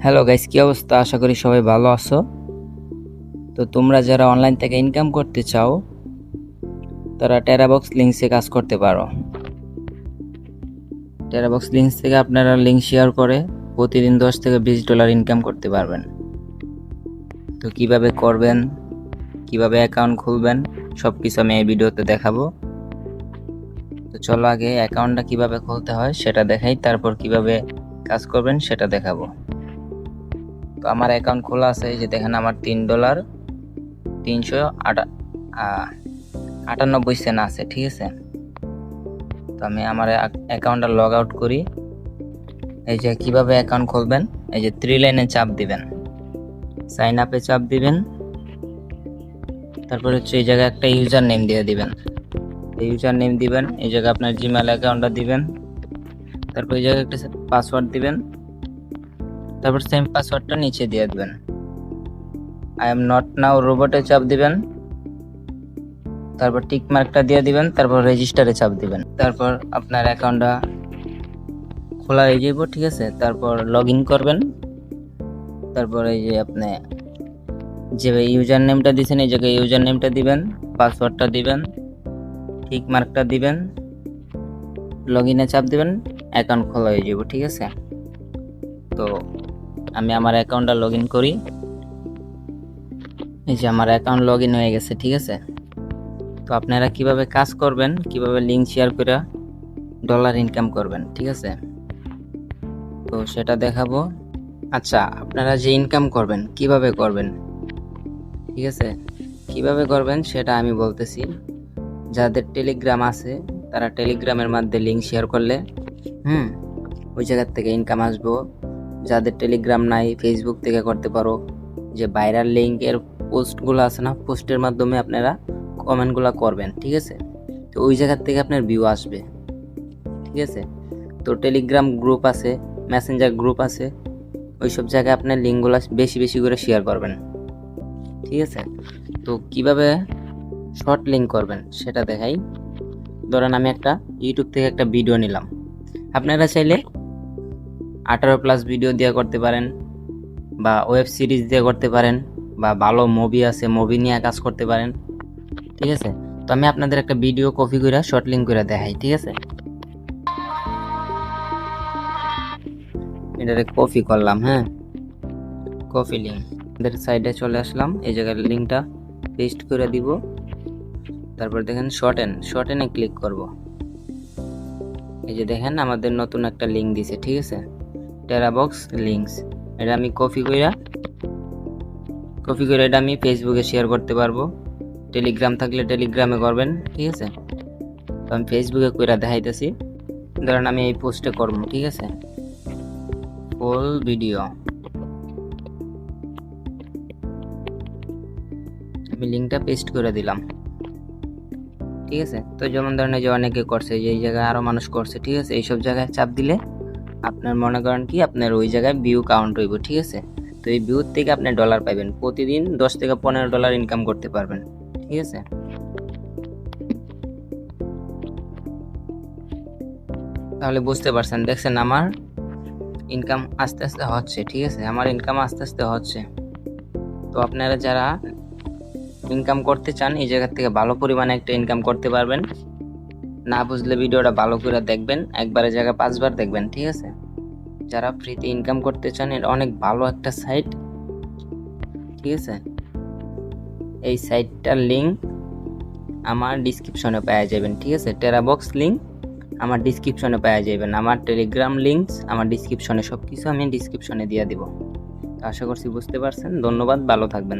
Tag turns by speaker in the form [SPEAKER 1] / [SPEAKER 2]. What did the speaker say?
[SPEAKER 1] Hello guys, কি অবস্থা? আশা করি সবাই ভালো আছো। তো তোমরা যারা অনলাইন থেকে ইনকাম করতে চাও তারা টেরাবক্স লিঙ্কসে কাজ করতে পারো। টেরাবক্স লিঙ্কস থেকে আপনারা লিঙ্ক শেয়ার করে প্রতিদিন $10 থেকে $20 ইনকাম করতে পারবেন। তো কিভাবে করবেন, কিভাবে অ্যাকাউন্ট খুলবেন, সব কিছু আমি এই ভিডিওতে দেখাবো। তো চলো আগে অ্যাকাউন্টটা কিভাবে খুলতে হয় সেটা দেখাই, তারপর কিভাবে কাজ করবেন সেটা দেখাবো। তো আমার অ্যাকাউন্ট খোলা আছে, এই যে দেখেন আমার $3.98 আছে, ঠিক আছে। তো আমি আমার অ্যাকাউন্টটা লগ আউট করি। এই যে কিভাবে অ্যাকাউন্ট খুলবেন, এই যে 3 লাইনে চাপ দিবেন, সাইন আপে চাপ দিবেন, তারপর হচ্ছে এই জায়গায় একটা ইউজার নেম দিয়ে দিবেন। এই ইউজার নেম দিবেন, এই জায়গায় আপনার জিমেল অ্যাকাউন্টটা দিবেন, তারপর এই জায়গায় একটা পাসওয়ার্ড দিবেন, তারপর সেম পাসওয়ার্ডটা নিচে দিয়ে দিবেন। আই এম নট নাও রোবটে চাপ দিবেন, তারপর টিক মার্কটা দিয়ে দিবেন, তারপর রেজিস্টারে চাপ দিবেন। তারপর আপনার অ্যাকাউন্টটা খোলা হয়ে যাব, ঠিক আছে। তারপর লগ ইন করবেন। তারপর এই যে আপনি যে ইউজার নেমটা দিয়েছেন এই জায়গায় ইউজার নেমটা দিবেন, পাসওয়ার্ডটা দিবেন, টিক মার্কটা দিবেন, লগ ইনে চাপ দিবেন, অ্যাকাউন্ট খোলা হয়ে যাব, ঠিক আছে। তো আমি আমার অ্যাকাউন্টটা লগ ইন করি। এই যে আমার অ্যাকাউন্ট লগ ইন হয়ে গেছে, ঠিক আছে। তো আপনারা কিভাবে কাজ করবেন, কিভাবে লিঙ্ক শেয়ার করে ডলার ইনকাম করবেন, ঠিক আছে, তো সেটা দেখাবো। আচ্ছা, আপনারা যে ইনকাম করবেন কিভাবে করবেন, ঠিক আছে, কিভাবে করবেন সেটা আমি বলতেছি। যাদের টেলিগ্রাম আছে তারা টেলিগ্রামের মাধ্যমে লিঙ্ক শেয়ার করলে ওই জায়গার থেকে ইনকাম আসবো। যাদের টেলিগ্রাম নাই ফেসবুক থেকে করতে পারো। যে ভাইরাল লিঙ্কের পোস্টগুলো আছে না, পোস্টের মাধ্যমে আপনারা কমেন্টগুলো করবেন, ঠিক আছে। তো ওই জায়গার থেকে আপনার ভিউ আসবে, ঠিক আছে। তো টেলিগ্রাম গ্রুপ আছে, মেসেঞ্জার গ্রুপ আছে, ওই সব জায়গায় আপনার লিঙ্কগুলো বেশি বেশি করে শেয়ার করবেন, ঠিক আছে। তো কিভাবে শর্ট লিঙ্ক করবেন সেটা দেখাই। ধরেন আমি একটা ইউটিউব থেকে একটা ভিডিও নিলাম, আপনারা চাইলে 18+ ভিডিও দিয়ে করতে পারেন, বা ওয়েব সিরিজ দিয়ে করতে পারেন, বা ভালো মুভি আছে মুভি নিয়ে কাজ করতে পারেন, ঠিক আছে। তো আমি আপনাদের একটা ভিডিও কপি করে শর্ট লিঙ্ক করে দেখাই, ঠিক আছে। এটারে কপি করলাম, হ্যাঁ, কপি লিঙ্ক আমাদের সাইডে চলে আসলাম, এই জায়গায় লিঙ্কটা পেস্ট করে দিব। তারপর দেখেন শর্ট এনে ক্লিক করব। এই যে দেখেন আমাদের নতুন একটা লিঙ্ক দিছে, ঠিক আছে, টেরাবক্স লিঙ্কস। এটা আমি কপি করে এটা আমি ফেসবুকে শেয়ার করতে পারবো। টেলিগ্রাম থাকলে টেলিগ্রামে করবেন, ঠিক আছে। তো আমি ফেসবুকে কইরা দেখাইতেছি। ধরেন আমি এই পোস্টে করবো, ঠিক আছে, ফুল ভিডিও। আমি লিঙ্কটা পেস্ট করে দিলাম, ঠিক আছে। তো যেমন ধরেন এই যে অনেকে করছে, যে এই জায়গায় আরো মানুষ করছে, ঠিক আছে। এইসব জায়গায় চাপ দিলে আপনার মনে করেন কি আপনার ওই জায়গায় ভিউ কাউন্ট হইব, ঠিক আছে। তো এই ভিউ থেকে আপনি ডলার পাবেন, প্রতিদিন $10 থেকে $15 ইনকাম করতে পারবেন, ঠিক আছে। তাহলে বুঝতে পারছেন, দেখছেন আমার ইনকাম আস্তে আস্তে হচ্ছে, ঠিক আছে, আমার ইনকাম আস্তে আস্তে হচ্ছে। তো আপনারা যারা ইনকাম করতে চান এই জায়গা থেকে ভালো পরিমাণে একটা ইনকাম করতে পারবেন। না বুঝলে ভিডিওটা ভালো করে দেখবেন, একবারের জায়গায় 5বার দেখবেন, ঠিক আছে। যারা ফ্রিতে ইনকাম করতে চান এটা অনেক ভালো একটা সাইট, ঠিক আছে। এই সাইটটার লিঙ্ক আমার ডিসক্রিপশনে পাওয়া যাবেন, ঠিক আছে। টেরাবক্স লিঙ্ক আমার ডিসক্রিপশনে পাওয়া যাবেন, আমার টেলিগ্রাম লিঙ্কস আমার ডিসক্রিপশনে, সব কিছু আমি ডিসক্রিপশনে দিয়ে দিব। আশা করছি বুঝতে পারছেন। ধন্যবাদ, ভালো থাকবেন।